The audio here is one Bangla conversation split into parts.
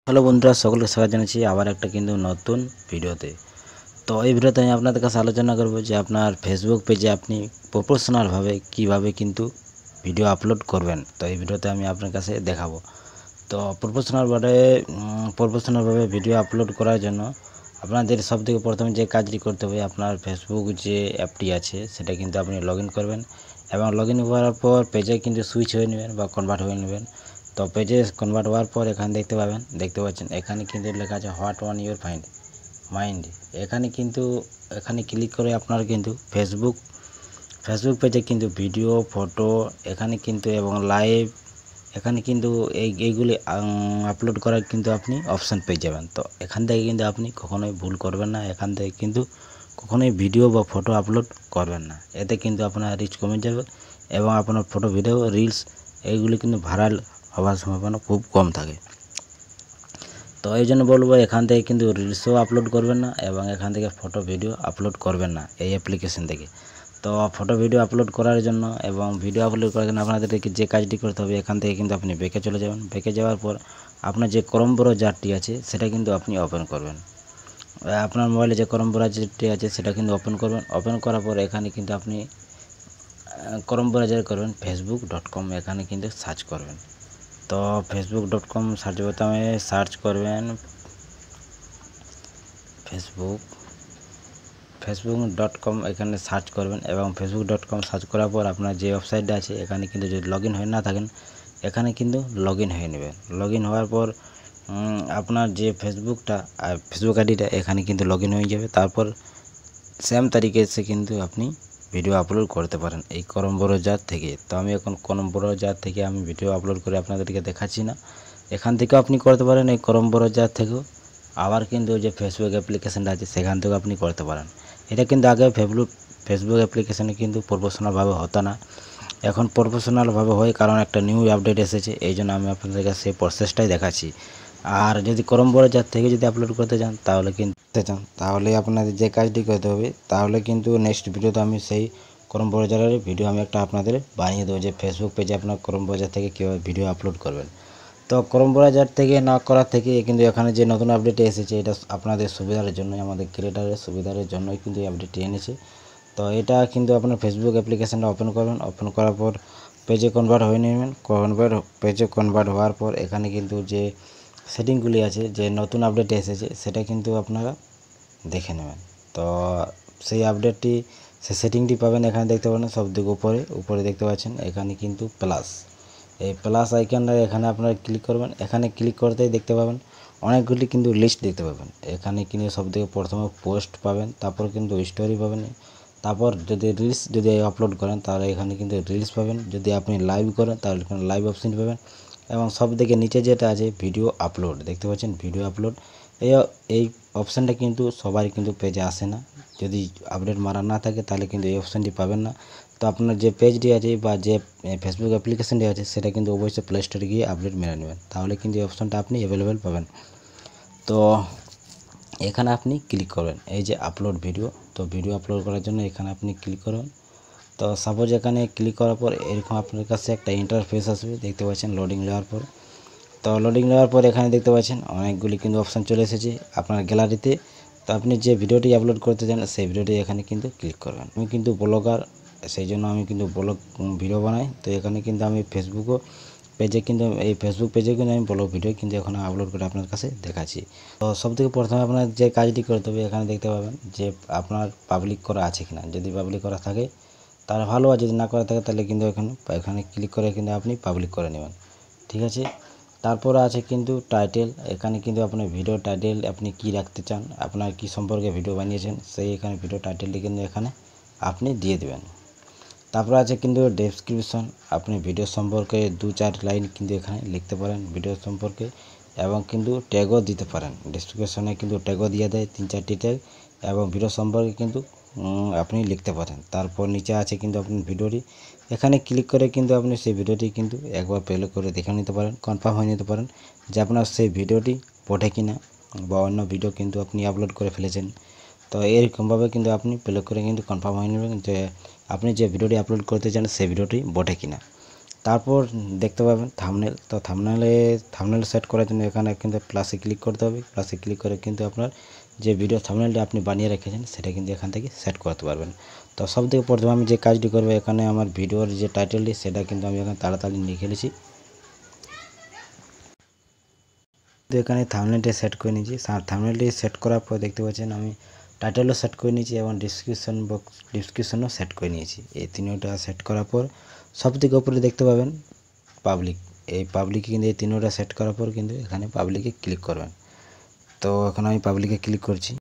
হ্যালো বন্ধুরা, সকলকে স্বাগত জানাচ্ছি আবার একটা কিন্তু নতুন ভিডিওতে। তো এই ভিডিওতে আমি আপনাদের কাছে আলোচনা করব যে আপনার ফেসবুক পেজে আপনি প্রফেশনালভাবে কিভাবে কিন্তু ভিডিও আপলোড করবেন। তো এই ভিডিওতে আমি আপনার কাছে দেখাবো। তো প্রফেশনালভাবে ভিডিও আপলোড করার জন্য আপনাদের সবথেকে প্রথমে যে কাজটি করতে হবে, আপনার ফেসবুক যে অ্যাপটি আছে সেটা কিন্তু আপনি লগ ইন করবেন এবং লগ ইন করার পর পেজে কিন্তু সুইচ হয়ে নেবেন বা কনভার্ট হয়ে নেবেন। তো পেজে কনভার্ট হওয়ার পর এখানে দেখতে পাচ্ছেন এখানে কিন্তু লেখা আছে হোয়াট ওয়ান ইউর মাইন্ড। এখানে ক্লিক করে আপনার কিন্তু ফেসবুক পেজে কিন্তু ভিডিও, ফটো এখানে কিন্তু এবং লাইভ এখানে কিন্তু এইগুলি আপলোড করার কিন্তু আপনি অপশান পেয়ে যাবেন। তো এখান থেকে কিন্তু আপনি কখনোই ভুল করবেন না, এখান থেকে কিন্তু কখনোই ভিডিও বা ফটো আপলোড করবেন না। এতে কিন্তু আপনার রিচ কমে যাবে এবং আপনার ফটো, ভিডিও, রিলস এইগুলি কিন্তু ভাইরাল হওয়ার সম্ভাবনা খুব কম থাকে। তো এই জন্য বলবো এখান থেকে কিন্তু রিলসও আপলোড করবেন না এবং এখান থেকে ফটো, ভিডিও আপলোড করবেন না এই অ্যাপ্লিকেশন থেকে। তো ফটো, ভিডিও আপলোড করার জন্য এবং ভিডিও আপলোড করার জন্য আপনাদেরকে যে কাজটি করতে হবে, এখান থেকে কিন্তু আপনি ব্যাকে চলে যাবেন। ব্যাকে যাওয়ার পর আপনার যে ক্রোম ব্রাউজারটি আছে সেটা কিন্তু আপনি ওপেন করবেন। আপনার মোবাইলে যে ক্রোম ব্রাউজারটি আছে সেটা কিন্তু ওপেন করবেন। ওপেন করার পর এখানে কিন্তু আপনি ক্রোম ব্রাউজারে করবেন facebook.com, এখানে কিন্তু সার্চ করবেন। তো facebook.com সার্চ বোতামে সার্চ করবেন facebook.com, এখানে সার্চ করবেন এবং facebook.com সার্চ করার পর আপনার যে ওয়েবসাইটটা আছে এখানে কিন্তু যদি লগ ইন হয়ে না থাকেন এখানে কিন্তু লগ ইন হয়ে নেবেন। লগ ইন হওয়ার পর আপনার যে ফেসবুক আইডিটা এখানে কিন্তু লগ ইন হয়ে যাবে। তারপর সেম তারিখে এসে কিন্তু আপনি ভিডিও আপলোড করতে পারেন এই ক্রোম ব্রাউজার থেকে। তো আমি এখন ক্রোম ব্রাউজার থেকে আমি ভিডিও আপলোড করে আপনাদেরকে দেখাচ্ছি না। এখান থেকেও আপনি করতে পারেন এই ক্রোম ব্রাউজার থেকেও, আবার কিন্তু যে ফেসবুক অ্যাপ্লিকেশানটা আছে সেখান থেকেও আপনি করতে পারেন। এটা কিন্তু আগে ফেসবুক অ্যাপ্লিকেশানে কিন্তু প্রফেশনালভাবে হতো না, এখন প্রফেশনালভাবে হয় কারণ একটা নিউ আপডেট এসেছে। এই জন্য আমি আপনাদেরকে সেই প্রসেসটাই দেখাচ্ছি। আর যদি ক্রোম ব্রাউজার থেকে যদি আপলোড করতে চান তাহলে আপনাদের যে কাজটি করতে হবে, তাহলে কিন্তু নেক্সট ভিডিওতে আমি সেই ক্রোম ব্রাউজারের ভিডিও আমি একটা আপনাদের বানিয়ে দেবো যে ফেসবুক পেজে আপনার ক্রোম ব্রাউজার থেকে কীভাবে ভিডিও আপলোড করবেন। তো ক্রোম ব্রাউজার থেকে না করার থেকে কিন্তু এখানে যে নতুন আপডেট এসেছে এটা আপনাদের সুবিধার জন্যই, আমাদের ক্রিয়েটারের সুবিধার জন্যই কিন্তু এই আপডেটটি এনেছে। তো এটা কিন্তু আপনার ফেসবুক অ্যাপ্লিকেশানটা ওপেন করবেন। ওপেন করার পর পেজে কনভার্ট হয়ে নেবেন। পেজে কনভার্ট হওয়ার পর এখানে কিন্তু যে সেটিংগুলি আছে, যে নতুন আপডেট এসেছে সেটা কিন্তু আপনারা দেখে নেবেন। তো সেই সেটিংটি পাবেন এখানে দেখতে পাবেন সবদিকে উপরে দেখতে পাচ্ছেন এখানে কিন্তু এই প্লাস আইকনটা এখানে আপনারা ক্লিক করবেন। এখানে ক্লিক করতেই দেখতে পাবেন অনেকগুলি কিন্তু লিস্ট দেখতে পাবেন। এখানে কিন্তু সবথেকে প্রথমে পোস্ট পাবেন, তারপর কিন্তু স্টোরি পাবেন, তারপর যদি রিলস আপলোড করেন তাহলে এখানে কিন্তু রিলস পাবেন, যদি আপনি লাইভ করেন তাহলে এখানে লাইভ অপশন পাবেন এবং সবথেকে নিচে যেটা আছে ভিডিও আপলোড দেখতে পাচ্ছেন ভিডিও আপলোড। এই অপশানটা কিন্তু সবাই কিন্তু পেজে আসে না, যদি আপডেট মারা না থাকে তাহলে কিন্তু এই অপশানটি পাবেন না। তো আপনার যে পেজটি আছে বা যে ফেসবুক অ্যাপ্লিকেশানটি আছে সেটা কিন্তু অবশ্যই প্লে স্টোরে গিয়ে আপডেট মেরে নেবেন, তাহলে কিন্তু এই অপশানটা আপনি অ্যাভেলেবেল পাবেন। তো এখানে আপনি ক্লিক করবেন এই যে আপলোড ভিডিও। তো ভিডিও আপলোড করার জন্য এখানে আপনি ক্লিক করবেন। তো সাপোজ এখানে ক্লিক করার পর এরকম আপনার কাছে একটা ইন্টারফেস আসবে দেখতে পাচ্ছেন লোডিং নেওয়ার পর। তো লোডিং নেওয়ার পর এখানে দেখতে পাচ্ছেন অনেকগুলি কিন্তু অপশান চলে এসেছে আপনার গ্যালারিতে। তো আপনি যে ভিডিওটি আপলোড করতে চান সেই ভিডিওটি এখানে কিন্তু ক্লিক করবেন। আমি কিন্তু ব্লগার, সেই জন্য আমি কিন্তু ব্লগ ভিডিও বানাই। তো এখানে কিন্তু আমি ফেসবুক পেজে কিন্তু আমি ব্লগ ভিডিও কিন্তু এখন আপলোড করে আপনার কাছে দেখাচ্ছি। তো সবথেকে প্রথমে আপনার যে কাজটি করতে হবে, এখানে দেখতে পাবেন যে আপনার পাবলিক করা আছে কিনা। যদি পাবলিক করা থাকে তাহলে ভালো, আর যদি না করা থাকে তাহলে কিন্তু এখানে ক্লিক করে কিন্তু আপনি পাবলিক করে নেবেন, ঠিক আছে। তারপর আছে কিন্তু টাইটেল, এখানে কিন্তু আপনার ভিডিও টাইটেল আপনি কি রাখতে চান, আপনার কি সম্পর্কে ভিডিও বানিয়েছেন সেই এখানে ভিডিও টাইটেলটি কিন্তু এখানে আপনি দিয়ে দেবেন। তারপর আছে কিন্তু ডেসক্রিপশন, আপনি ভিডিও সম্পর্কে 2-4 লাইন কিন্তু এখানে লিখতে পারেন ভিডিও সম্পর্কে এবং কিন্তু ট্যাগও দিতে পারেন। ডেসক্রিপশনে কিন্তু ট্যাগও দিয়ে দেয় 3-4টি ট্যাগ এবং ভিডিও সম্পর্কে কিন্তু আপনি লিখতে পারেন। তারপর নিচে আছে কিন্তু আপনার ভিডিওটি, এখানে ক্লিক করে কিন্তু আপনি সেই ভিডিওটি কিন্তু একবার প্লে করে দেখে নিতে পারেন, কনফার্ম হয়ে নিতে পারেন যে আপনার সেই ভিডিওটি পড়ে কিনা বা অন্য ভিডিও কিন্তু আপনি আপলোড করে ফেলেছেন। তো এরকমভাবে কিন্তু আপনি প্লে করে কিন্তু কনফার্ম হয়ে নেবেন যে আপনি যে ভিডিওটি আপলোড করতে চান সেই ভিডিওটি বটে কিনা। তারপর দেখতে পাবেন থাম্বনেল। তো থাম্বনেল সেট করার জন্য এখানে কিন্তু প্লাসে ক্লিক করতে হবে। প্লাসে ক্লিক করে কিন্তু আপনার যে ভিডিও থাম্বনেলটি আপনি বানিয়ে রেখেছেন সেটা কিন্তু এখান থেকে সেট করতে পারবেন। তো সবথেকে প্রথমে আমি যে কাজটি করব, এখানে আমার ভিডিওর যে টাইটেলটি সেটা কিন্তু আমি এখানে তাড়াতাড়ি লিখে নিয়েছি। তো এখানে থাম্বনেলটি সেট করে নিয়েছি। থাম্বনেলটি সেট করার পর দেখতে পাচ্ছেন আমি টাইটেলও সেট করে নিয়েছি এবং ডিসক্রিপশনও সেট করে নিয়েছি। এই তিনটা সেট করার পর সবথেকে উপরে দেখতে পাবেন পাবলিক। এই পাবলিকে কিন্তু এই তিনটা সেট করার পর কিন্তু এখানে পাবলিকে ক্লিক করবেন। তো এখন আমি পাবলিকে ক্লিক করছি।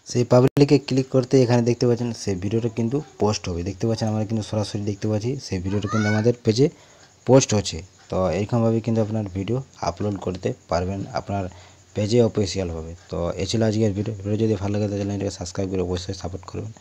সেই পাবলিকে ক্লিক করতে এখানে দেখতে পাচ্ছেন সেই ভিডিওটা কিন্তু পোস্ট হবে। দেখতে পাচ্ছেন আমরা কিন্তু সরাসরি দেখতে পাচ্ছি সেই ভিডিওটা কিন্তু আমাদের পেজে পোস্ট হচ্ছে। তো এইরকমভাবে কিন্তু আপনার ভিডিও আপলোড করতে পারবেন আপনার পেজে অফিসিয়ালভাবে। তো এই ছিল আজকের ভিডিও যদি ভালো লাগে তাহলে চ্যানেলটাকে সাবস্ক্রাইব করে অবশ্যই সাপোর্ট করবেন।